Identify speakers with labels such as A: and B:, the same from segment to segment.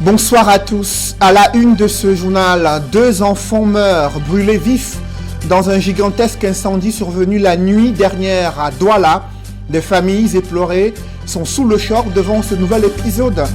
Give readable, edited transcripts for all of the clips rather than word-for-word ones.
A: Bonsoir à tous. À la une de ce journal, 2 enfants meurent brûlés vifs dans un gigantesque incendie survenu la nuit dernière à Douala. Des familles éplorées sont sous le choc devant ce nouvel épisode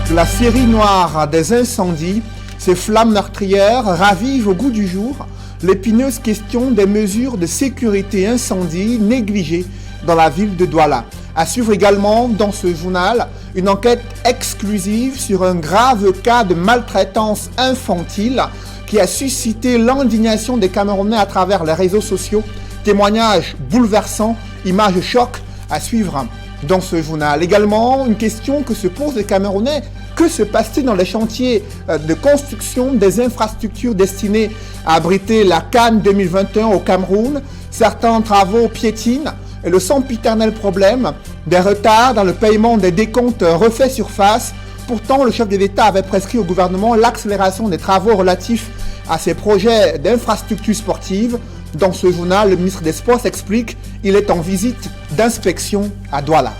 A: de la série noire des incendies. Ces flammes meurtrières ravivent au goût du jour l'épineuse question des mesures de sécurité incendie négligées dans la ville de Douala. À suivre également dans ce journal une enquête exclusive sur un grave cas de maltraitance infantile qui a suscité l'indignation des Camerounais à travers les réseaux sociaux. Témoignages bouleversants, images choc à suivre dans ce journal. Également une question que se posent les Camerounais: que se passe-t-il dans les chantiers de construction des infrastructures destinées à abriter la CAN 2021 au Cameroun? Certains travaux piétinent et le sempiternel problème des retards dans le paiement des décomptes refait surface. Pourtant, le chef de l'État avait prescrit au gouvernement l'accélération des travaux relatifs à ces projets d'infrastructures sportives. Dans ce journal, le ministre des Sports s'explique, il est en visite d'inspection à Douala.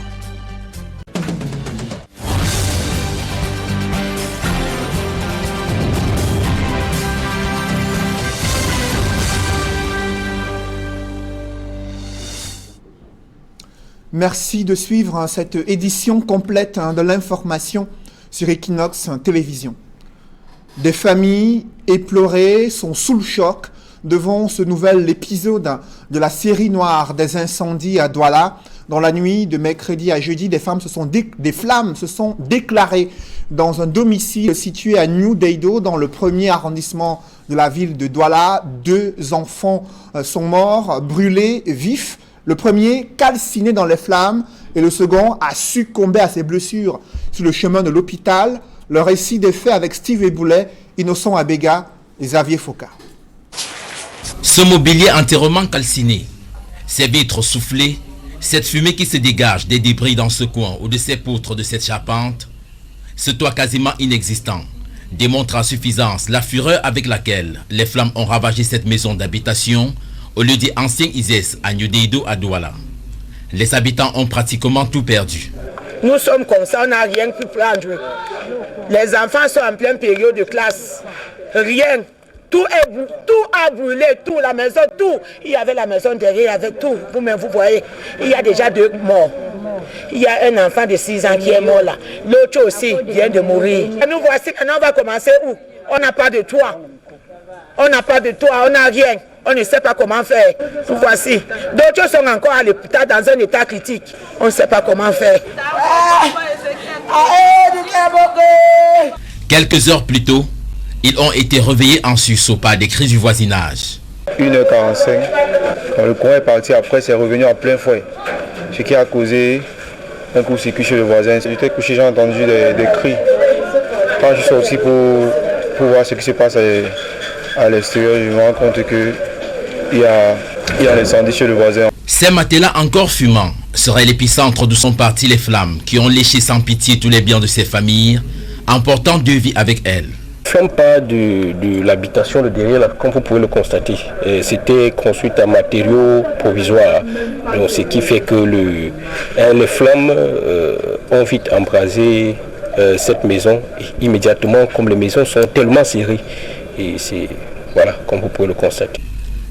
A: Merci de suivre cette édition complète de l'information sur Equinox Télévision. Des familles éplorées sont sous le choc devant ce nouvel épisode de la série noire des incendies à Douala. Dans la nuit de mercredi à jeudi, des flammes se sont déclarées dans un domicile situé à New Deido, dans le premier arrondissement de la ville de Douala. 2 enfants sont morts, brûlés vifs. Le premier calciné dans les flammes et le second a succombé à ses blessures sur le chemin de l'hôpital. Le récit des faits avec Steve Eboulet, Innocent Abega et Xavier Foka.
B: Ce mobilier entièrement calciné, ces vitres soufflées, cette fumée qui se dégage des débris dans ce coin ou de ces poutres de cette charpente, ce toit quasiment inexistant, démontre à suffisance la fureur avec laquelle les flammes ont ravagé cette maison d'habitation au lieu dit ancien ISES à New Deido à Douala. Les habitants ont pratiquement tout perdu.
C: Nous sommes comme ça, on n'a rien pu prendre. Les enfants sont en pleine période de classe. Rien. Tout a brûlé, tout, la maison, tout. Il y avait la maison derrière avec tout. Vous-même, vous voyez, il y a déjà 2 morts. Il y a un enfant de 6 ans qui est mort là. L'autre aussi vient de mourir. Et nous voici, maintenant on va commencer où? On n'a pas de toit. On n'a pas de toit, on n'a rien. On ne sait pas comment faire. Nous voici. D'autres sont encore à l'hôpital dans un état critique. On ne sait pas comment faire.
B: Quelques heures plus tôt, ils ont été réveillés en sursaut par des cris du voisinage.
D: 1h45, quand le courant est parti, après c'est revenu en plein fouet. Ce qui a causé un coup de circuit chez le voisin. J'étais couché, j'ai entendu des cris. Quand je suis sorti pour voir ce qui se passe à l'extérieur, je me rends compte qu'il y a l'incendie chez le voisin.
B: Ces matelas encore fumants seraient l'épicentre d'où sont parties les flammes qui ont léché sans pitié tous les biens de ces familles, emportant 2 vies avec elles.
E: Nous ne sommes pas de l'habitation de derrière, là, comme vous pouvez le constater. C'était construit en matériaux provisoires. Donc, ce qui fait que les flammes ont vite embrasé cette maison immédiatement, comme les maisons sont tellement serrées. Et c'est, voilà, comme vous pouvez le constater.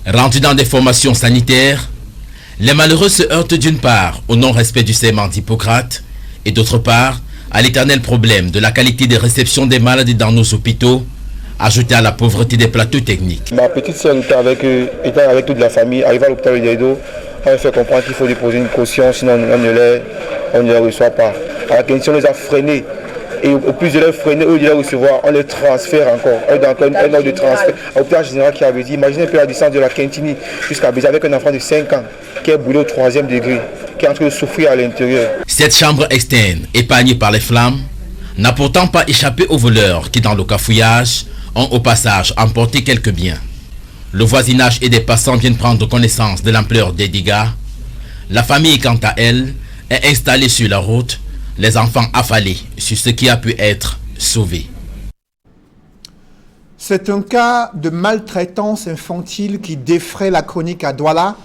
B: Rendus dans des formations sanitaires, les malheureux se heurtent d'une part au non-respect du serment d'Hippocrate et d'autre part à l'éternel problème de la qualité de réception des malades dans nos hôpitaux, ajouté à la pauvreté des plateaux techniques.
D: Ma petite soeur était avec toute la famille, arrivée à l'hôpital de Deido, on a fait comprendre qu'il faut déposer une caution, sinon on ne les reçoit pas. À la condition, on les a freinés. Et au plus de les freiner, eux de les recevoir, on les transfère encore. Un ordre de transfert. À l'hôpital général qui avait dit, imaginez un peu la distance de la Quintini jusqu'à Béziers avec un enfant de 5 ans qui est brûlé au 3e degré, qui est en train de souffrir à l'intérieur.
B: Cette chambre externe, épargnée par les flammes, n'a pourtant pas échappé aux voleurs qui, dans le cafouillage, ont au passage emporté quelques biens. Le voisinage et des passants viennent prendre connaissance de l'ampleur des dégâts. La famille, quant à elle, est installée sur la route, les enfants affalés sur ce qui a pu être sauvé.
A: C'est un cas de maltraitance infantile qui défraie la chronique à Douala.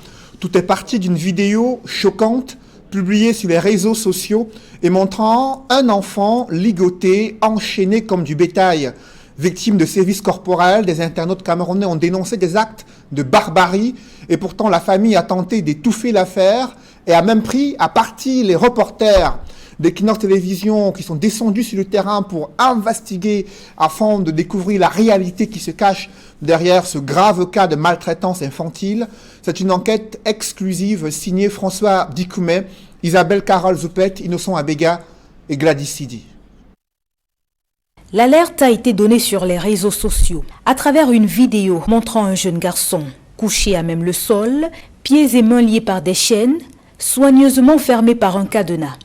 A: Tout est parti d'une vidéo choquante publié sur les réseaux sociaux et montrant un enfant ligoté, enchaîné comme du bétail. Victime de sévices corporels, des internautes camerounais ont dénoncé des actes de barbarie et pourtant la famille a tenté d'étouffer l'affaire et a même pris à partie les reporters d'Equinox Télévision qui sont descendus sur le terrain pour investiguer afin de découvrir la réalité qui se cache derrière ce grave cas de maltraitance infantile. C'est une enquête exclusive signée François Dikoumé, Isabelle Carole Zoupet, Innocent Abega et Gladys Sidi.
F: L'alerte a été donnée sur les réseaux sociaux à travers une vidéo montrant un jeune garçon couché à même le sol, pieds et mains liés par des chaînes, soigneusement fermés par un cadenas.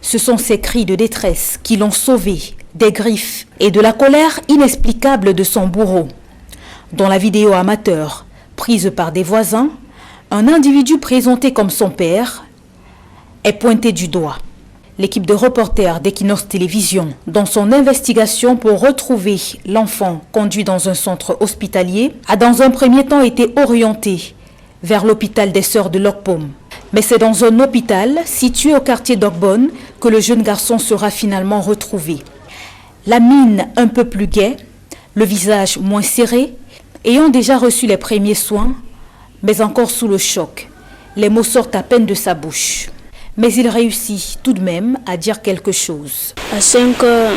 F: Ce sont ces cris de détresse qui l'ont sauvé des griffes et de la colère inexplicable de son bourreau. Dans la vidéo amateur, prise par des voisins, un individu présenté comme son père est pointé du doigt. L'équipe de reporters d'Equinox Télévision, dans son investigation pour retrouver l'enfant conduit dans un centre hospitalier, a dans un premier temps été orientée vers l'hôpital des Sœurs de Lokpom. Mais c'est dans un hôpital situé au quartier d'Okbon que le jeune garçon sera finalement retrouvé. La mine un peu plus gaie, le visage moins serré, ayant déjà reçu les premiers soins, mais encore sous le choc. Les mots sortent à peine de sa bouche. Mais il réussit tout de même à dire quelque chose.
G: À 5 heures,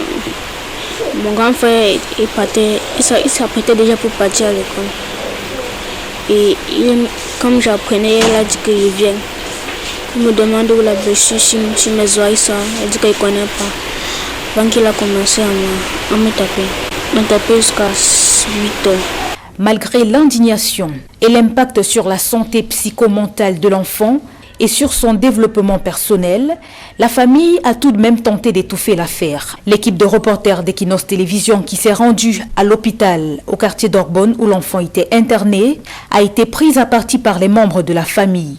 G: mon grand frère il s'apprêtait déjà pour partir à l'école. Et comme j'apprenais, il a dit qu'il vient. Il me demande où la blessure, si mes oreilles sont. Il dit qu'il ne connaît pas. Avant qu'il a commencé à me taper. Il m'a tapé jusqu'à 8 heures.
F: Malgré l'indignation et l'impact sur la santé psychomentale de l'enfant, et sur son développement personnel, la famille a tout de même tenté d'étouffer l'affaire. L'équipe de reporters d'Equinox Télévision qui s'est rendue à l'hôpital au quartier d'Okbon où l'enfant était interné a été prise à partie par les membres de la famille.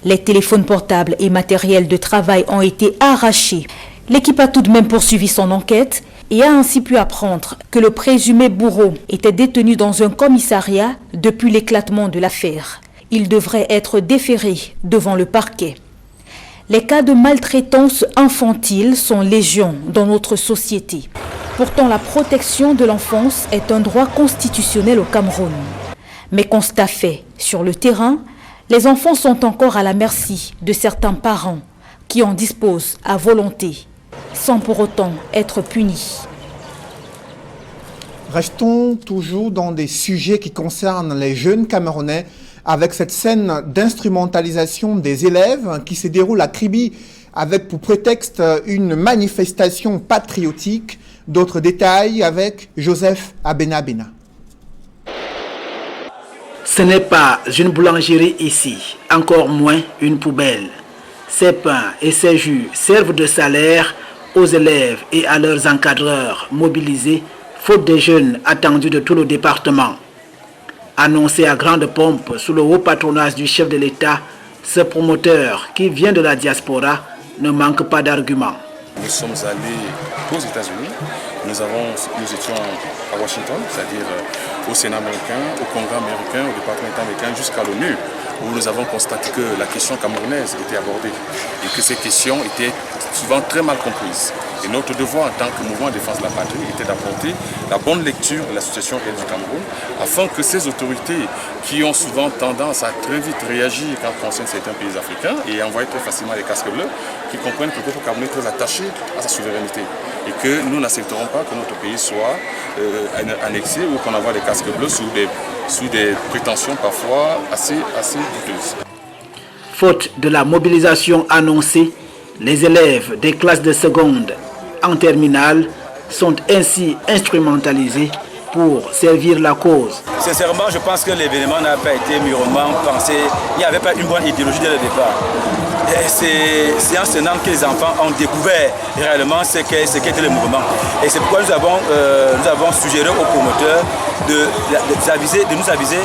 F: Les téléphones portables et matériels de travail ont été arrachés. L'équipe a tout de même poursuivi son enquête et a ainsi pu apprendre que le présumé bourreau était détenu dans un commissariat depuis l'éclatement de l'affaire. Il devrait être déféré devant le parquet. Les cas de maltraitance infantile sont légion dans notre société. Pourtant, la protection de l'enfance est un droit constitutionnel au Cameroun. Mais constat fait, sur le terrain, les enfants sont encore à la merci de certains parents qui en disposent à volonté, sans pour autant être punis.
A: Restons toujours dans des sujets qui concernent les jeunes Camerounais avec cette scène d'instrumentalisation des élèves qui se déroule à Kribi avec pour prétexte une manifestation patriotique. D'autres détails avec Joseph Abenabena.
H: Ce n'est pas une boulangerie ici, encore moins une poubelle. Ces pains et ces jus servent de salaire aux élèves et à leurs encadreurs mobilisés, faute des jeunes attendus de tout le département. Annoncé à grande pompe sous le haut patronage du chef de l'État, ce promoteur qui vient de la diaspora ne manque pas d'arguments.
I: Nous sommes allés aux États-Unis, nous étions à Washington, c'est-à-dire au Sénat américain, au Congrès américain, au département américain, jusqu'à l'ONU, où nous avons constaté que la question camerounaise était abordée et que ces questions étaient souvent très mal comprises. Et notre devoir en tant que mouvement de défense de la patrie était d'apporter la bonne lecture de la situation réelle du Cameroun afin que ces autorités qui ont souvent tendance à très vite réagir quand on concerne certains pays africains et envoyer très facilement les casques bleus, qui comprennent que le peuple camerounais est très attaché à sa souveraineté et que nous n'accepterons pas que notre pays soit annexé ou qu'on envoie des casques bleus sous des prétentions parfois assez douteuses.
H: Faute de la mobilisation annoncée, les élèves des classes de seconde en terminale sont ainsi instrumentalisés pour servir la cause.
J: Sincèrement, je pense que l'événement n'a pas été mûrement pensé. Il n'y avait pas une bonne idéologie dès le départ. C'est en ce moment que les enfants ont découvert réellement ce qu'était le mouvement. Et c'est pourquoi nous avons suggéré aux promoteurs de nous aviser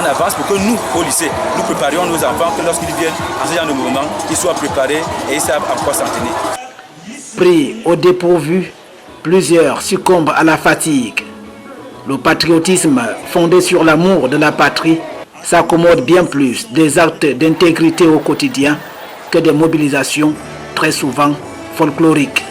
J: en avance pour que nous, au lycée, nous préparions nos enfants, que lorsqu'ils viennent en ce genre de mouvement, ils soient préparés et ils savent en quoi s'en tenir.
H: Pris au dépourvu, plusieurs succombent à la fatigue. Le patriotisme fondé sur l'amour de la patrie s'accommode bien plus des actes d'intégrité au quotidien que des mobilisations très souvent folkloriques.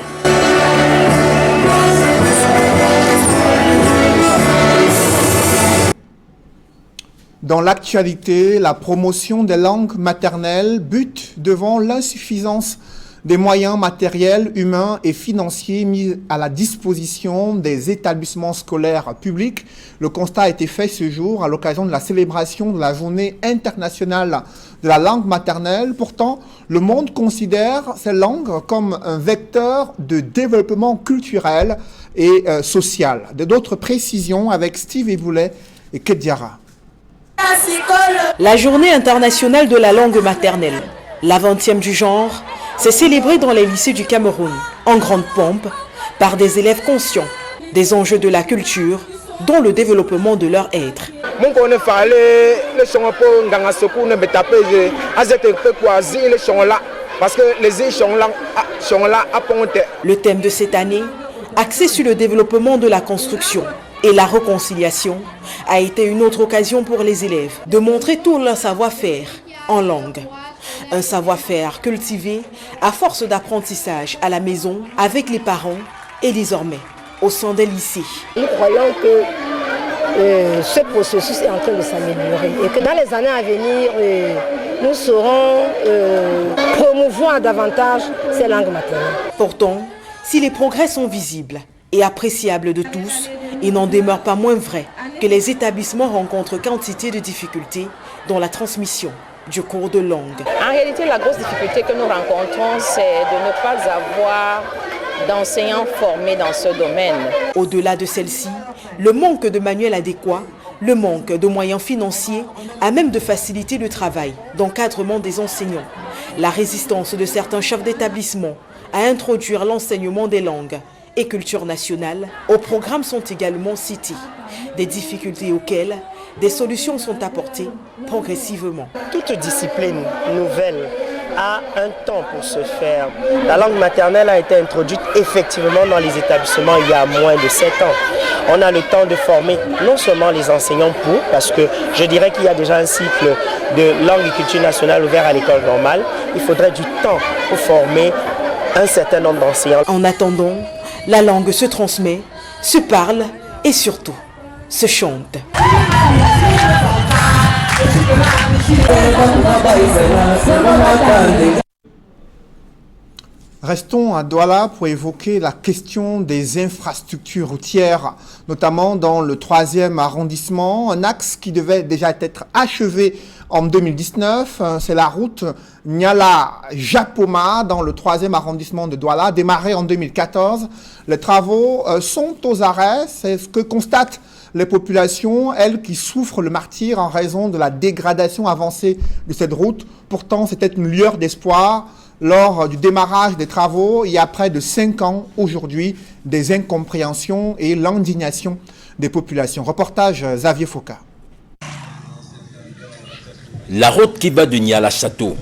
A: Dans l'actualité, la promotion des langues maternelles bute devant l'insuffisance des moyens matériels, humains et financiers mis à la disposition des établissements scolaires publics. Le constat a été fait ce jour à l'occasion de la célébration de la Journée internationale de la langue maternelle. Pourtant, le monde considère ces langues comme un vecteur de développement culturel et social. D'autres précisions avec Steve Eboulet et Kediara.
K: La Journée internationale de la langue maternelle, la 20e du genre, s'est célébrée dans les lycées du Cameroun, en grande pompe, par des élèves conscients des enjeux de la culture, dont le développement de leur être. Le thème de cette année, axé sur le développement de la construction et la réconciliation, a été une autre occasion pour les élèves de montrer tout leur savoir-faire en langue. Un savoir-faire cultivé à force d'apprentissage à la maison, avec les parents et désormais au sein des lycées.
L: Nous croyons que ce processus est en train de s'améliorer et que dans les années à venir, nous saurons promouvoir davantage ces langues maternelles.
K: Pourtant, si les progrès sont visibles et appréciables de tous, il n'en demeure pas moins vrai que les établissements rencontrent quantité de difficultés dans la transmission du cours de langue.
M: En réalité, la grosse difficulté que nous rencontrons, c'est de ne pas avoir d'enseignants formés dans ce domaine.
K: Au-delà de celle-ci, le manque de manuels adéquats, le manque de moyens financiers, à même de faciliter le travail d'encadrement des enseignants, la résistance de certains chefs d'établissement à introduire l'enseignement des langues et culture nationale au programme sont également cités, des difficultés auxquelles des solutions sont apportées progressivement.
N: Toute discipline nouvelle a un temps pour se faire. La langue maternelle a été introduite effectivement dans les établissements il y a moins de 7 ans. On a le temps de former non seulement les enseignants parce que je dirais qu'il y a déjà un cycle de langue et culture nationale ouvert à l'école normale. Il faudrait du temps pour former un certain nombre d'enseignants.
K: En attendant, la langue se transmet, se parle et surtout se chante.
A: Restons à Douala pour évoquer la question des infrastructures routières, notamment dans le 3e arrondissement, un axe qui devait déjà être achevé en 2019. C'est la route Niala-Japoma dans le 3e arrondissement de Douala, démarrée en 2014. Les travaux sont aux arrêts, c'est ce que constatent les populations, elles qui souffrent le martyre en raison de la dégradation avancée de cette route. Pourtant, c'était une lueur d'espoir. Lors du démarrage des travaux, il y a près de 5 ans aujourd'hui, des incompréhensions et l'indignation des populations. Reportage Xavier Foka.
B: La route qui va de Niala Château,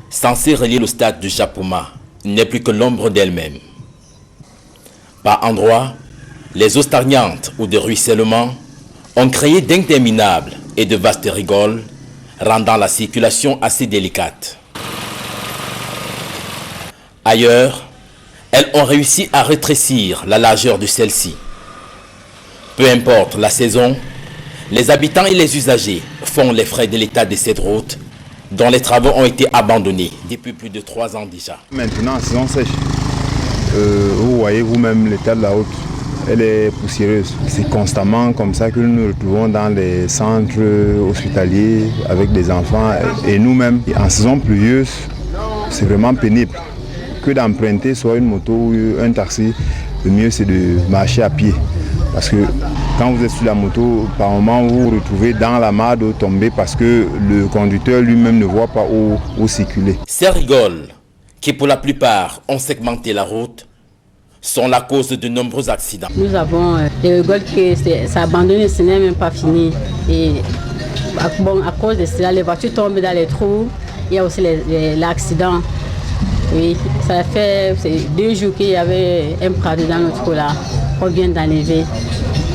B: censée relier le stade de Japoma, n'est plus que l'ombre d'elle-même. Par endroits, les eaux stagnantes ou de ruissellement ont créé d'interminables et de vastes rigoles, rendant la circulation assez délicate. Ailleurs, elles ont réussi à rétrécir la largeur de celle-ci. Peu importe la saison, les habitants et les usagers font les frais de l'état de cette route dont les travaux ont été abandonnés depuis plus de 3 ans déjà.
O: Maintenant, saison sèche, vous voyez vous-même l'état de la route, elle est poussiéreuse. C'est constamment comme ça que nous nous retrouvons dans les centres hospitaliers avec des enfants et nous-mêmes. En saison pluvieuse, c'est vraiment pénible. Que d'emprunter soit une moto ou un taxi, le mieux c'est de marcher à pied. Parce que quand vous êtes sur la moto, par moment vous vous retrouvez dans la mare d'eau tombée parce que le conducteur lui-même ne voit pas où circuler.
B: Ces rigoles, qui pour la plupart ont segmenté la route, sont la cause de nombreux accidents.
P: Nous avons des rigoles qui sont abandonnées, ce n'est même pas fini. Et à cause de cela, les voitures tombent dans les trous, il y a aussi l'accident. Oui, ça fait 2 jours qu'il y avait un prado dans notre trou là, qu'on vient d'enlever.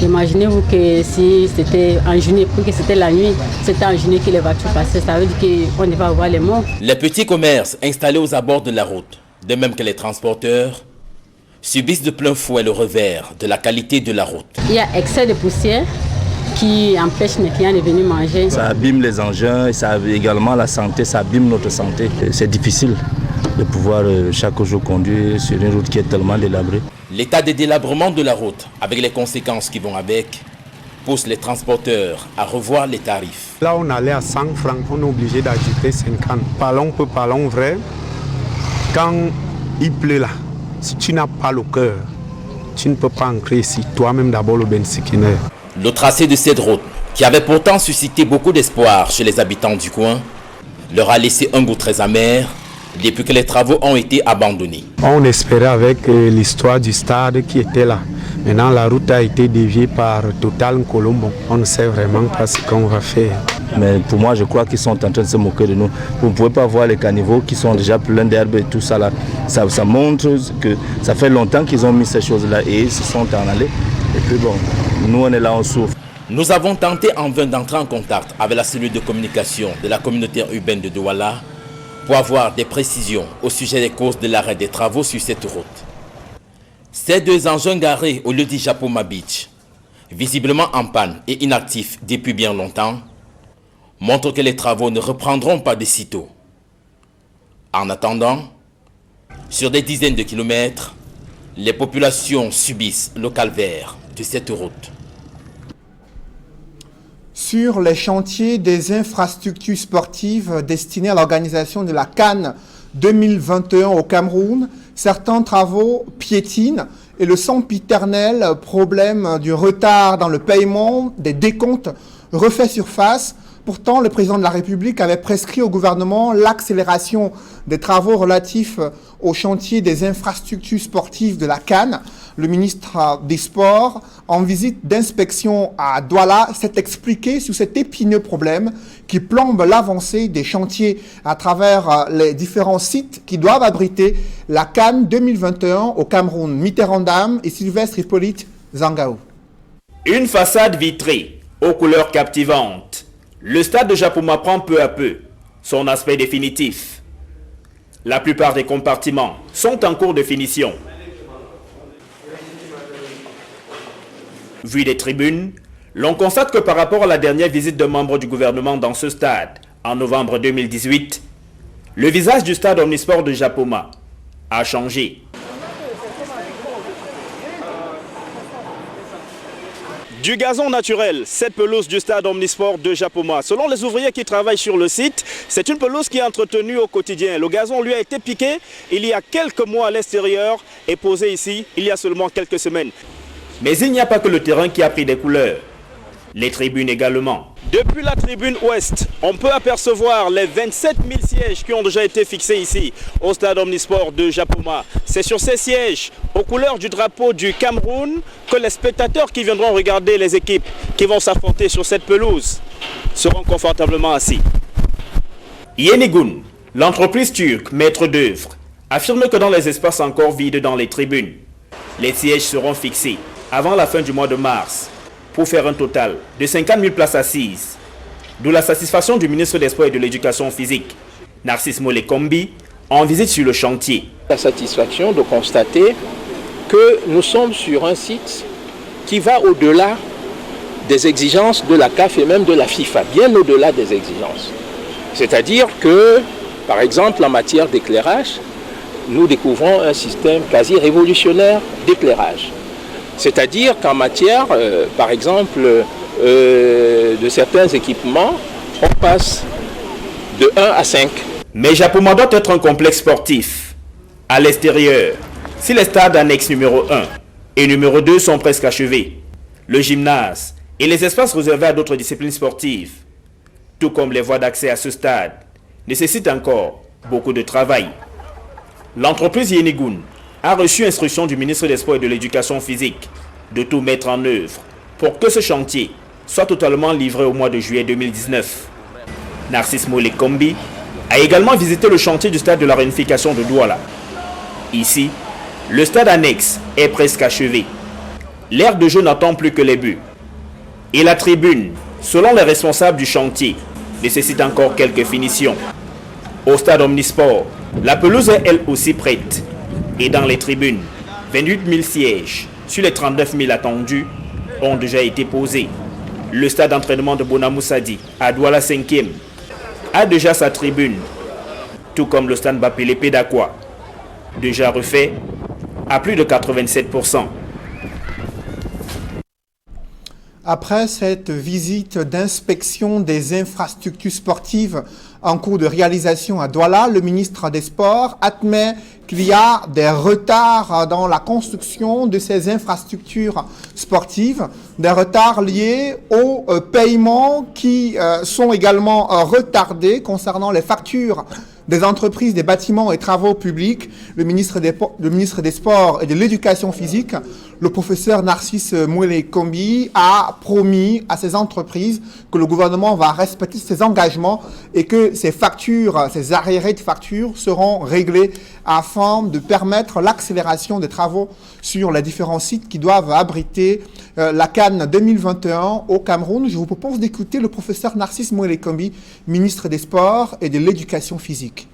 P: Imaginez-vous que si c'était en journée, pour que c'était la nuit, c'était en journée que les voitures passaient, ça veut dire qu'on ne va voir les morts.
B: Les petits commerces installés aux abords de la route, de même que les transporteurs, subissent de plein fouet le revers de la qualité de la route.
P: Il y a excès de poussière qui empêche mes clients de venir manger.
E: Ça abîme les engins et ça abîme également la santé, ça abîme notre santé. C'est difficile de pouvoir chaque jour conduire sur une route qui est tellement délabrée.
B: L'état de délabrement de la route, avec les conséquences qui vont avec, pousse les transporteurs à revoir les tarifs.
Q: Là, on allait à 100 francs, on est obligé d'ajouter 50. Parlons vrai, quand il pleut là, si tu n'as pas le cœur, tu ne peux pas entrer ici, toi-même d'abord le bensikiner.
B: Le tracé de cette route, qui avait pourtant suscité beaucoup d'espoir chez les habitants du coin, leur a laissé un goût très amer depuis que les travaux ont été abandonnés.
Q: On espérait avec l'histoire du stade qui était là. Maintenant, la route a été déviée par Total Colombo. On ne sait vraiment pas ce qu'on va faire.
E: Mais pour moi, je crois qu'ils sont en train de se moquer de nous. Vous ne pouvez pas voir les caniveaux qui sont déjà pleins d'herbe et tout ça là. Ça montre que ça fait longtemps qu'ils ont mis ces choses-là et ils se sont en allés. Et puis bon, nous on est là, on souffre.
B: Nous avons tenté en vain d'entrer en contact avec la cellule de communication de la communauté urbaine de Douala pour avoir des précisions au sujet des causes de l'arrêt des travaux sur cette route. Ces deux engins garés au lieu dit Japoma Beach, visiblement en panne et inactifs depuis bien longtemps, montrent que les travaux ne reprendront pas de sitôt. En attendant, sur des dizaines de kilomètres, les populations subissent le calvaire de cette route.
A: Sur les chantiers des infrastructures sportives destinées à l'organisation de la CAN 2021 au Cameroun, certains travaux piétinent et le sempiternel problème du retard dans le paiement des décomptes refait surface. Pourtant, le président de la République avait prescrit au gouvernement l'accélération des travaux relatifs au chantier des infrastructures sportives de la CAN. Le ministre des Sports, en visite d'inspection à Douala, s'est expliqué sur cet épineux problème qui plombe l'avancée des chantiers à travers les différents sites qui doivent abriter la CAN 2021 au Cameroun. Mitterrand Dam et Sylvestre Hippolyte Zangao.
R: Une façade vitrée aux couleurs captivantes. Le stade de Japoma prend peu à peu son aspect définitif. La plupart des compartiments sont en cours de finition. Vu des tribunes, l'on constate que par rapport à la dernière visite de membres du gouvernement dans ce stade, en novembre 2018, le visage du stade omnisport de Japoma a changé. Du gazon naturel, cette pelouse du stade omnisport de Japoma. Selon les ouvriers qui travaillent sur le site, c'est une pelouse qui est entretenue au quotidien. Le gazon lui a été piqué il y a quelques mois à l'extérieur et posé ici il y a seulement quelques semaines. Mais il n'y a pas que le terrain qui a pris des couleurs, les tribunes également. Depuis la tribune ouest, on peut apercevoir les 27 000 sièges qui ont déjà été fixés ici au stade omnisport de Japoma. C'est sur ces sièges, aux couleurs du drapeau du Cameroun, que les spectateurs qui viendront regarder les équipes qui vont s'affronter sur cette pelouse seront confortablement assis. Yenigun, l'entreprise turque maître d'œuvre, affirme que dans les espaces encore vides dans les tribunes, les sièges seront fixés avant la fin du mois de mars pour faire un total de 50 000 places assises. D'où la satisfaction du ministre des Sports et de l'Éducation physique, Narcisse Molekombi, en visite sur le chantier.
S: La satisfaction de constater que nous sommes sur un site qui va au-delà des exigences de la CAF et même de la FIFA, bien au-delà des exigences. C'est-à-dire que, par exemple, en matière d'éclairage, nous découvrons un système quasi révolutionnaire d'éclairage. C'est-à-dire qu'en matière, par exemple, de certains équipements, on passe de 1 à 5.
R: Mais Japoma doit être un complexe sportif. À l'extérieur, si les stades annexes numéro 1 et numéro 2 sont presque achevés, le gymnase et les espaces réservés à d'autres disciplines sportives, tout comme les voies d'accès à ce stade, nécessitent encore beaucoup de travail. L'entreprise Yenigun a reçu instruction du ministre des Sports et de l'Éducation physique de tout mettre en œuvre pour que ce chantier soit totalement livré au mois de juillet 2019. Narcisse Molekombi a également visité le chantier du stade de la réunification de Douala. Ici, le stade annexe est presque achevé. L'aire de jeu n'attend plus que les buts. Et la tribune, selon les responsables du chantier, nécessite encore quelques finitions. Au stade Omnisport, la pelouse est elle aussi prête. Et dans les tribunes, 28 000 sièges sur les 39 000 attendus ont déjà été posés. Le stade d'entraînement de Bonamoussadi, à Douala 5e, a déjà sa tribune, tout comme le stade Bapélé Pédakwa, déjà refait à plus de 87%.
A: Après cette visite d'inspection des infrastructures sportives en cours de réalisation à Douala, le ministre des Sports admet qu'il y a des retards dans la construction de ces infrastructures sportives, des retards liés aux paiements qui sont également retardés concernant les factures des entreprises, des bâtiments et travaux publics. Le ministre des Sports et de l'Éducation physique, le professeur Narcisse Mouélé-Kombi, a promis à ces entreprises que le gouvernement va respecter ses engagements et que ces factures, ces arriérés de factures seront réglés afin de permettre l'accélération des travaux sur les différents sites qui doivent abriter la CAN 2021 au Cameroun. Je vous propose d'écouter le professeur Narcisse Mouélé-Kombi, ministre des Sports et de l'Éducation physique.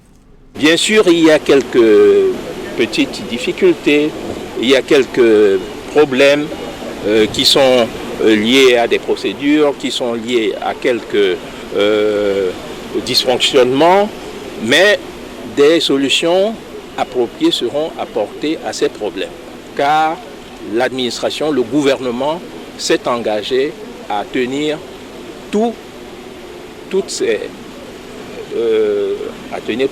S: Bien sûr, il y a quelques petites difficultés, il y a quelques problèmes qui sont liés à des procédures, qui sont liés à quelques dysfonctionnements, mais des solutions appropriées seront apportées à ces problèmes. Car l'administration, le gouvernement s'est engagé à tenir tous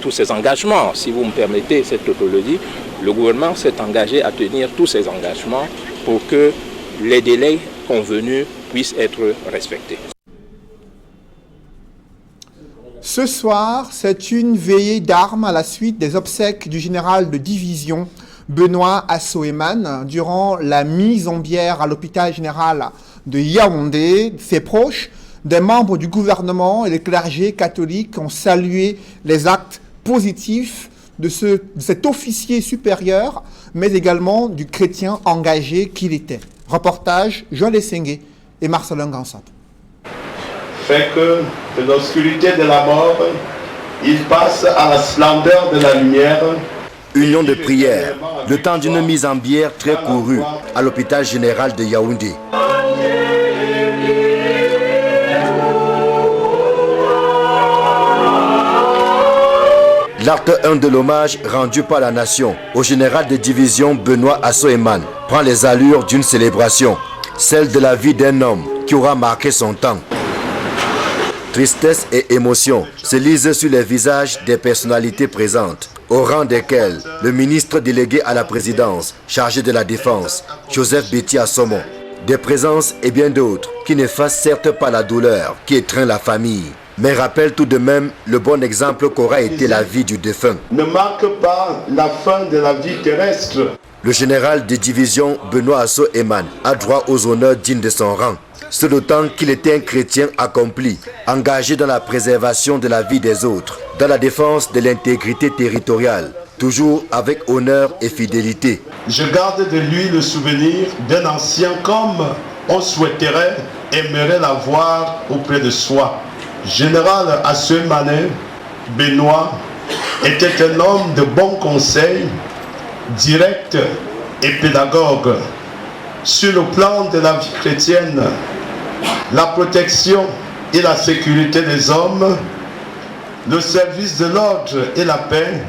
S: ces engagements. Si vous me permettez cette tautologie, le gouvernement s'est engagé à tenir tous ces engagements pour que les délais convenus puissent être respectés.
A: Ce soir, c'est une veillée d'armes à la suite des obsèques du général de division Benoît Assoeman durant la mise en bière à l'hôpital général de Yaoundé. Ses proches, des membres du gouvernement et les clergés catholiques ont salué les actes positifs de cet officier supérieur, mais également du chrétien engagé qu'il était. Reportage Joël Essengue et Marcelin Gansat.
T: Fait que de l'obscurité de la mort, il passe à la splendeur de la lumière.
U: Union de prière, le temps d'une mise en bière très courue à l'hôpital général de Yaoundé. L'acte 1 de l'hommage rendu par la nation au général de division Benoît Assoeman prend les allures d'une célébration, celle de la vie d'un homme qui aura marqué son temps. Tristesse et émotion se lisent sur les visages des personnalités présentes, au rang desquelles le ministre délégué à la présidence, chargé de la défense, Joseph Betty Assomo. Des présences et bien d'autres qui n'effacent certes pas la douleur qui étreint la famille, mais rappellent tout de même le bon exemple qu'aura été la vie du défunt.
T: Ne marque pas la fin de la vie terrestre.
U: Le général de division Benoît Assoeman a droit aux honneurs dignes de son rang. C'est d'autant qu'il était un chrétien accompli, engagé dans la préservation de la vie des autres, dans la défense de l'intégrité territoriale, toujours avec honneur et fidélité.
T: Je garde de lui le souvenir d'un ancien comme on souhaiterait, aimerait l'avoir auprès de soi. Général Assoeman Benoît était un homme de bon conseil, direct et pédagogue. Sur le plan de la vie chrétienne, la protection et la sécurité des hommes, le service de l'ordre et la paix,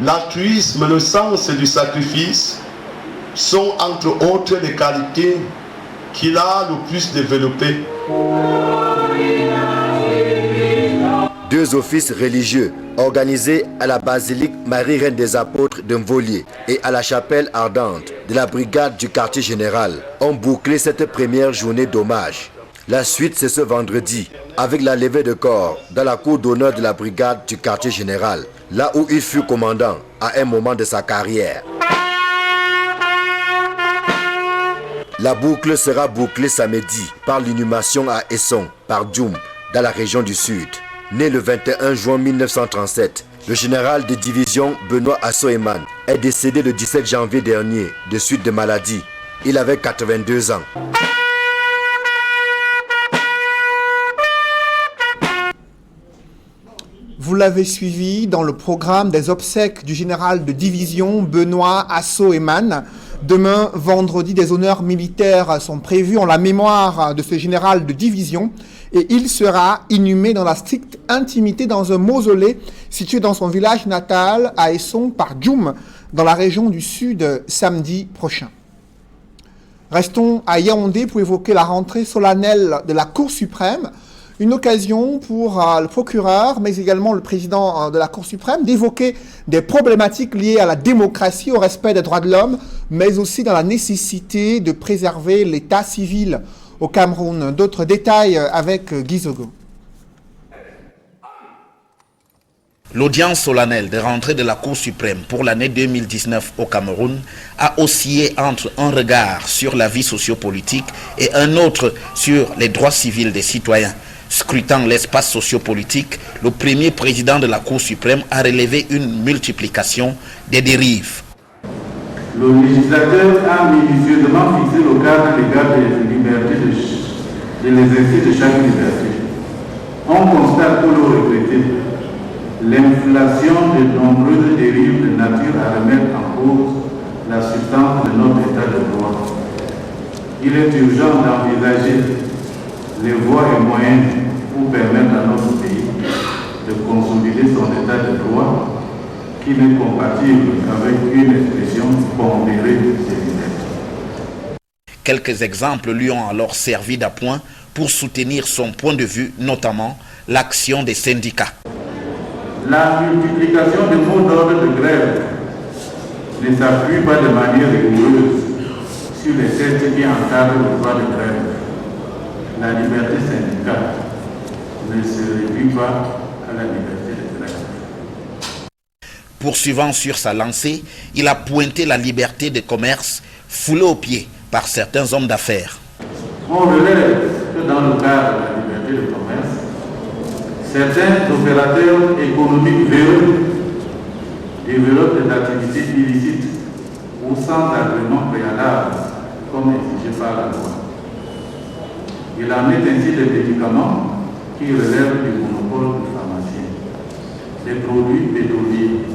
T: l'altruisme, le sens du sacrifice sont entre autres les qualités qu'il a le plus développées.
U: Deux offices religieux organisés à la basilique Marie-Reine des Apôtres de Mvolier et à la chapelle ardente de la brigade du quartier général ont bouclé cette première journée d'hommage. La suite, c'est ce vendredi, avec la levée de corps dans la cour d'honneur de la brigade du quartier général, là où il fut commandant à un moment de sa carrière. La boucle sera bouclée samedi par l'inhumation à Esson, par Djoum, dans la région du Sud. Né le 21 juin 1937, le général de division Benoît Assoeman est décédé le 17 janvier dernier de suite de maladie. Il avait 82 ans.
A: Vous l'avez suivi dans le programme des obsèques du général de division Benoît Asso-Eman. Demain, vendredi, des honneurs militaires sont prévus en la mémoire de ce général de division et il sera inhumé dans la stricte intimité dans un mausolée situé dans son village natal à Esson par Djoum, dans la région du Sud, samedi prochain. Restons à Yaoundé pour évoquer la rentrée solennelle de la Cour suprême. Une occasion pour le procureur, mais également le président de la Cour suprême, d'évoquer des problématiques liées à la démocratie, au respect des droits de l'homme, mais aussi dans la nécessité de préserver l'état civil au Cameroun. D'autres détails avec Guy Zogo.
C: L'audience solennelle de rentrée de la Cour suprême pour l'année 2019 au Cameroun a oscillé entre un regard sur la vie sociopolitique et un autre sur les droits civils des citoyens. Scrutant l'espace sociopolitique, le premier président de la Cour suprême a relevé une multiplication des dérives.
V: Le législateur a minutieusement fixé le cadre légal des libertés de l'exercice de chaque liberté. On constate pour le regretter l'inflation de nombreuses dérives de nature à remettre en cause la substance de notre état de droit. Il est urgent d'envisager les voies et moyens pour permettre à notre pays de consolider son état de droit qui est compatible avec une expression pondérée des libertés.
C: Quelques exemples lui ont alors servi d'appoint pour soutenir son point de vue, notamment l'action des syndicats.
V: La multiplication des mots d'ordre de grève ne s'appuie pas de manière rigoureuse sur les textes qui encadrent le droit de grève. La liberté syndicale ne se réduit pas à la liberté de grève.
C: Poursuivant sur sa lancée, il a pointé la liberté de commerce foulée aux pieds par certains hommes d'affaires.
V: On relève que dans le cadre de la liberté de commerce, certains opérateurs économiques véreux développent des activités illicites ou sans agrément préalable, comme exigé par la loi. Il en est ainsi des médicaments qui relèvent du monopole du pharmacien, des produits pétroliers,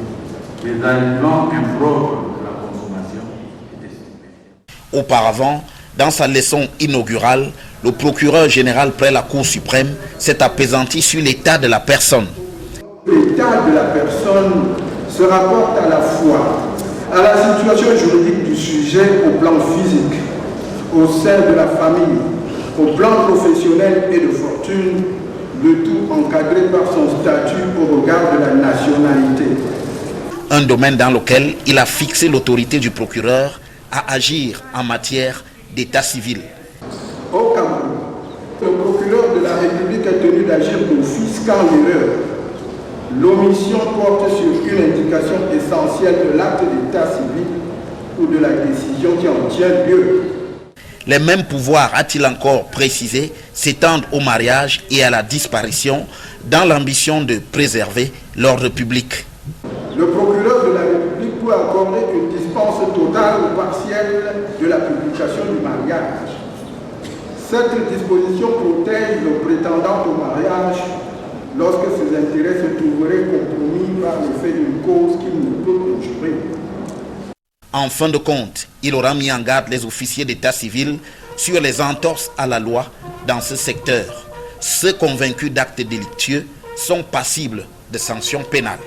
V: des aliments impropres de la consommation et des stupéfiants.
C: Auparavant, dans sa leçon inaugurale, le procureur général près la Cour suprême s'est appesanti sur l'état de la personne.
W: L'état de la personne se rapporte à la fois à la situation juridique du sujet au plan physique, au sein de la famille, au plan professionnel et de fortune, le tout encadré par son statut au regard de la nationalité.
C: Un domaine dans lequel il a fixé l'autorité du procureur à agir en matière d'état civil.
W: Au Cameroun, le procureur de la République est tenu d'agir d'office quand l'erreur, l'omission porte sur une indication essentielle de l'acte d'état civil ou de la décision qui en tient lieu.
C: Les mêmes pouvoirs, a-t-il encore précisé, s'étendent au mariage et à la disparition dans l'ambition de préserver l'ordre public.
W: Le procureur de la République peut accorder une dispense totale ou partielle de la publication du mariage. Cette disposition protège le prétendant au mariage lorsque ses intérêts se trouveraient compromis par le fait d'une cause qu'il ne peut conjurer.
C: En fin de compte, il aura mis en garde les officiers d'état civil sur les entorses à la loi dans ce secteur. Ceux convaincus d'actes délictueux sont passibles de sanctions pénales.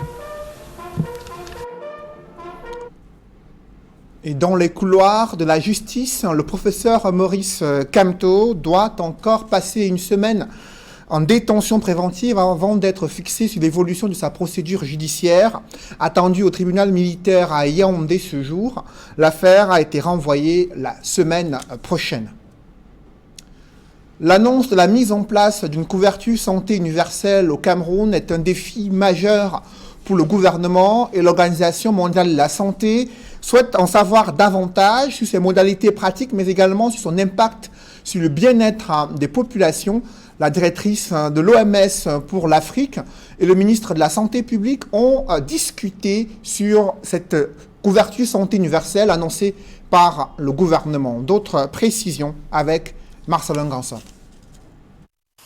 A: Et dans les couloirs de la justice, le professeur Maurice Kamto doit encore passer une semaine en détention préventive avant d'être fixé sur l'évolution de sa procédure judiciaire, attendue au tribunal militaire à Yaoundé ce jour. L'affaire a été renvoyée la semaine prochaine. L'annonce de la mise en place d'une couverture santé universelle au Cameroun est un défi majeur pour le gouvernement et l'Organisation mondiale de la santé souhaite en savoir davantage sur ses modalités pratiques, mais également sur son impact sur le bien-être des populations. La directrice de l'OMS pour l'Afrique et le ministre de la Santé publique ont discuté sur cette couverture santé universelle annoncée par le gouvernement. D'autres précisions avec Marcelin Ganson.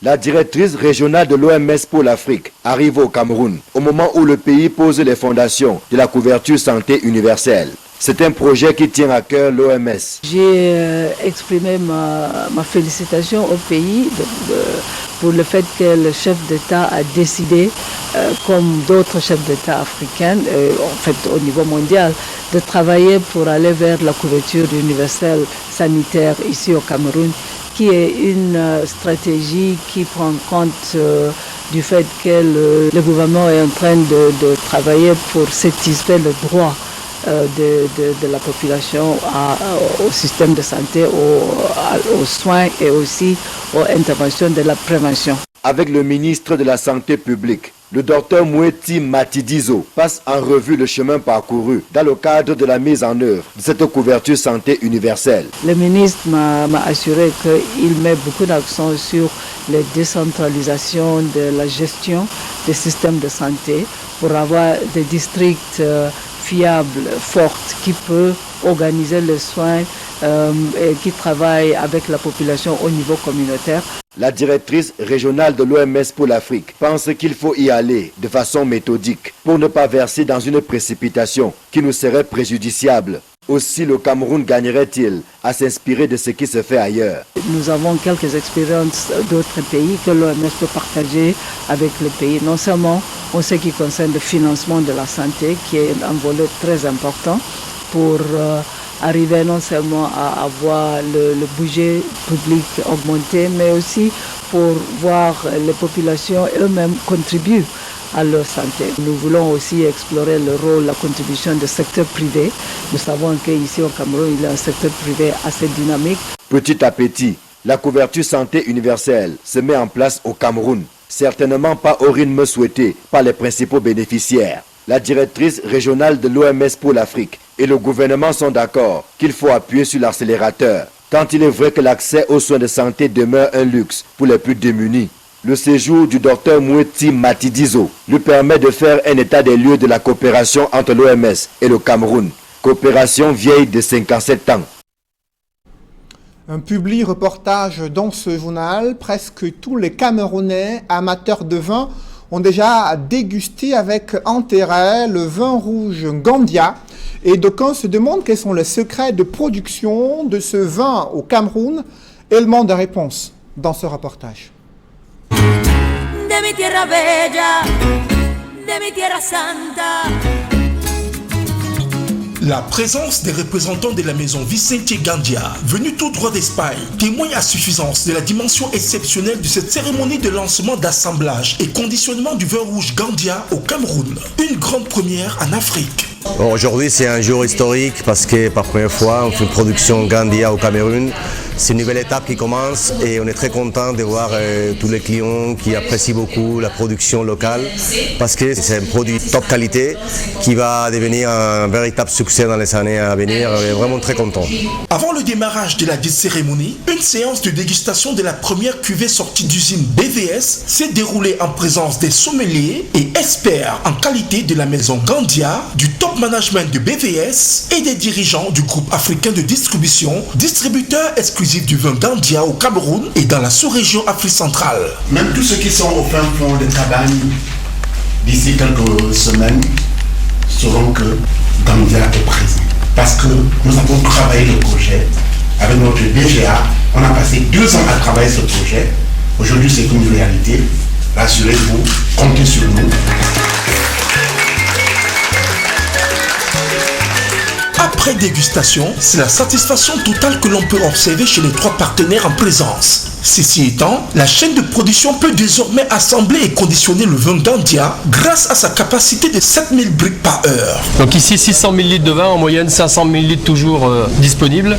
U: La directrice régionale de l'OMS pour l'Afrique arrive au Cameroun au moment où le pays pose les fondations de la couverture santé universelle. C'est un projet qui tient à cœur l'OMS.
D: J'ai exprimé ma félicitation au pays pour le fait que le chef d'État a décidé, comme d'autres chefs d'État africains, en fait au niveau mondial, de travailler pour aller vers la couverture universelle sanitaire ici au Cameroun, qui est une stratégie qui prend compte du fait que le gouvernement est en train de travailler pour satisfaire le droit de la population au système de santé, aux soins et aussi aux interventions de la prévention.
U: Avec le ministre de la Santé publique, le docteur Moueti Matidizo passe en revue le chemin parcouru dans le cadre de la mise en œuvre de cette couverture santé universelle.
D: Le ministre m'a assuré qu'il met beaucoup d'accent sur la décentralisation de la gestion des systèmes de santé pour avoir des districts fiables, fortes, qui peuvent organiser les soins et qui travaillent avec la population au niveau communautaire.
U: La directrice régionale de l'OMS pour l'Afrique pense qu'il faut y aller de façon méthodique pour ne pas verser dans une précipitation qui nous serait préjudiciable. Aussi, le Cameroun gagnerait-il à s'inspirer de ce qui se fait ailleurs?
D: Nous avons quelques expériences d'autres pays que l'OMS peut partager avec le pays, non seulement en ce qui concerne le financement de la santé, qui est un volet très important pour arriver non seulement à avoir le budget public augmenté, mais aussi pour voir les populations elles-mêmes contribuer à leur santé. Nous voulons aussi explorer le rôle, la contribution du secteur privé. Nous savons qu'ici au Cameroun, il y a un secteur privé assez dynamique.
U: Petit à petit, la couverture santé universelle se met en place au Cameroun. Certainement pas au rythme souhaité par les principaux bénéficiaires. La directrice régionale de l'OMS pour l'Afrique et le gouvernement sont d'accord qu'il faut appuyer sur l'accélérateur, tant il est vrai que l'accès aux soins de santé demeure un luxe pour les plus démunis. Le séjour du docteur Moueti Matidizo lui permet de faire un état des lieux de la coopération entre l'OMS et le Cameroun. Coopération vieille de 57 ans.
A: Un public reportage dans ce journal. Presque tous les Camerounais amateurs de vin ont déjà dégusté avec intérêt le vin rouge Gandia. Et d'aucuns se demandent quels sont les secrets de production de ce vin au Cameroun. Élément de réponse dans ce reportage.
F: De mi tierra bella, de mi tierra santa.
G: La présence des représentants de la maison Vicente Gandia, venus tout droit d'Espagne, témoigne à suffisance de la dimension exceptionnelle de cette cérémonie de lancement d'assemblage et conditionnement du vin rouge Gandia au Cameroun. Une grande première en Afrique.
X: Bon, aujourd'hui, c'est un jour historique parce que par première fois, on fait une production Gandia au Cameroun. C'est une nouvelle étape qui commence et on est très content de voir tous les clients qui apprécient beaucoup la production locale parce que c'est un produit top qualité qui va devenir un véritable succès dans les années à venir. On est vraiment très content.
G: Avant le démarrage de la cérémonie, une séance de dégustation de la première cuvée sortie d'usine BVS s'est déroulée en présence des sommeliers et experts en qualité de la maison Gandia, du top management de BVS et des dirigeants du groupe africain de distribution, distributeur exclusif du vin Gandia au Cameroun et dans la sous-région Afrique centrale.
Y: Même tous ceux qui sont au fin fond des cabanes, d'ici quelques semaines, sauront que Gandia est présent. Parce que nous avons travaillé le projet avec notre DGA. On a passé 2 ans à travailler ce projet. Aujourd'hui, c'est une réalité. Rassurez-vous, comptez sur nous.
G: Après dégustation, c'est la satisfaction totale que l'on peut observer chez les 3 partenaires en présence. Ceci étant, la chaîne de production peut désormais assembler et conditionner le vin Gandia grâce à sa capacité de 7000 briques par heure.
Z: Donc ici 600 000 litres de vin, en moyenne 500 000 litres toujours disponibles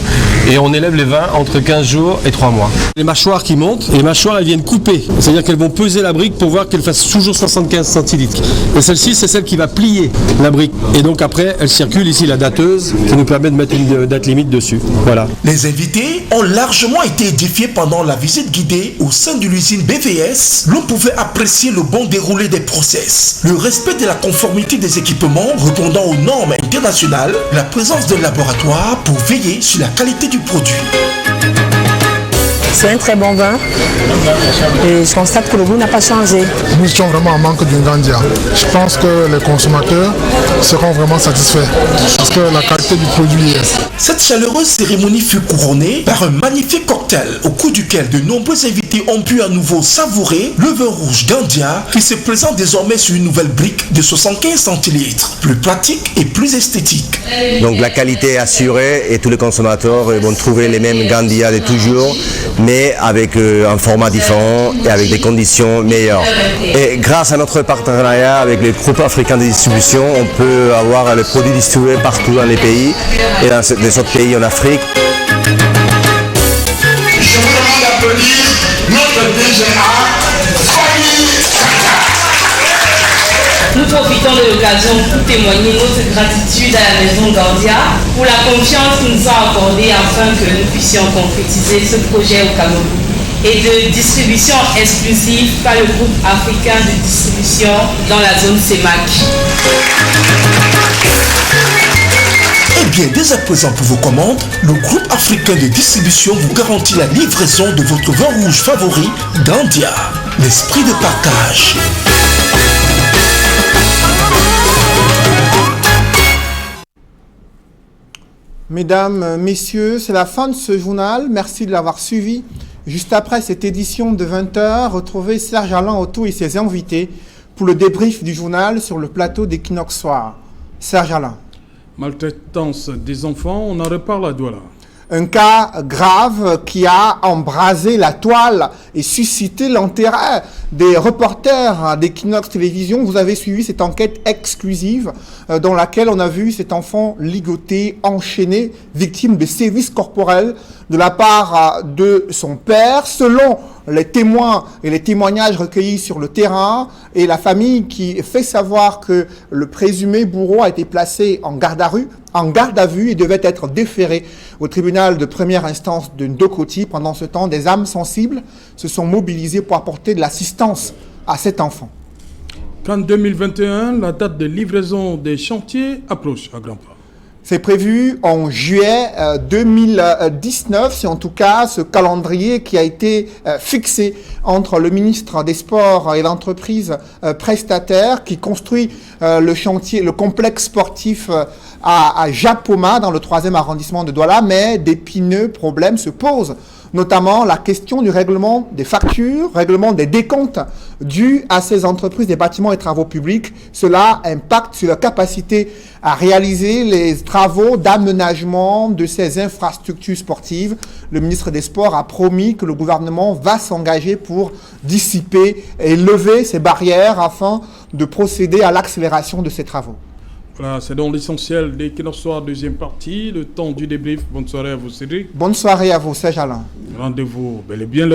Z: et on élève les vins entre 15 jours et 3 mois. Les mâchoires qui montent, et les mâchoires elles viennent couper, c'est-à-dire qu'elles vont peser la brique pour voir qu'elle fasse toujours 75 centilitres. Et celle-ci c'est celle qui va plier la brique et donc après elle circule ici la dateuse qui nous permet de mettre une date limite dessus. Voilà.
G: Les invités ont largement été édifiés pendant la visite visite guidée au sein de l'usine BVS, l'on pouvait apprécier le bon déroulé des process, le respect de la conformité des équipements répondant aux normes internationales, la présence d'un laboratoire pour veiller sur la qualité du produit.
H: C'est un très bon vin et je constate que le goût n'a pas changé.
I: Nous étions vraiment en manque d'une Gandia. Je pense que les consommateurs seront vraiment satisfaits parce que la qualité du produit est.
G: Cette chaleureuse cérémonie fut couronnée par un magnifique cocktail au cours duquel de nombreux invités ont pu à nouveau savourer le vin rouge Gandia qui se présente désormais sur une nouvelle brique de 75 centilitres, plus pratique et plus esthétique.
X: Donc la qualité est assurée et tous les consommateurs vont trouver les mêmes Gandia de toujours, mais avec un format différent et avec des conditions meilleures. Et grâce à notre partenariat avec les groupes africains de distribution, on peut avoir les produits distribués partout dans les pays et dans les autres pays en Afrique.
Y: Je vous demande d'applaudir notre DGA, Fanny.
J: Nous profitons de l'occasion pour témoigner notre gratitude à la Maison Gandia pour la confiance qu'ils nous a accordée afin que nous puissions concrétiser ce projet au Cameroun et de distribution exclusive par le groupe africain de distribution dans la zone CEMAC.
G: Eh bien, dès à présent pour vos commandes, le groupe africain de distribution vous garantit la livraison de votre vin rouge favori, Gandia, l'esprit de partage.
A: Mesdames, messieurs, c'est la fin de ce journal. Merci de l'avoir suivi. Juste après cette édition de 20h, retrouvez Serge Alain Autou et ses invités pour le débrief du journal sur le plateau d'Equinox Soir. Serge Alain.
L: Maltraitance des enfants, on en reparle à Douala.
A: Un cas grave qui a embrasé la toile et suscité l'intérêt des reporters d'Equinox Télévision. Vous avez suivi cette enquête exclusive dans laquelle on a vu cet enfant ligoté, enchaîné, victime de sévices corporels de la part de son père. Selon les témoins et les témoignages recueillis sur le terrain et la famille qui fait savoir que le présumé bourreau a été placé en garde à vue et devait être déféré au tribunal de première instance de Ndokoti. Pendant ce temps, des âmes sensibles se sont mobilisées pour apporter de l'assistance à cet enfant.
L: Qu'en 2021, la date de livraison des chantiers approche à grands pas.
A: C'est prévu en juillet 2019. C'est en tout cas ce calendrier qui a été fixé entre le ministre des Sports et l'entreprise prestataire qui construit le chantier, le complexe sportif à Japoma dans le 3e arrondissement de Douala. Mais d'épineux problèmes se posent, notamment la question du règlement des factures, règlement des décomptes dus à ces entreprises des bâtiments et travaux publics. Cela impacte sur la capacité à réaliser les travaux d'aménagement de ces infrastructures sportives. Le ministre des Sports a promis que le gouvernement va s'engager pour dissiper et lever ces barrières afin de procéder à l'accélération de ces travaux.
L: Voilà, c'est donc l'essentiel d'Equinox Soir, deuxième partie, le temps du débrief. Bonne soirée à vous, Cédric.
A: Bonne soirée à vous, Serge Alain.
L: Rendez-vous bel et bien le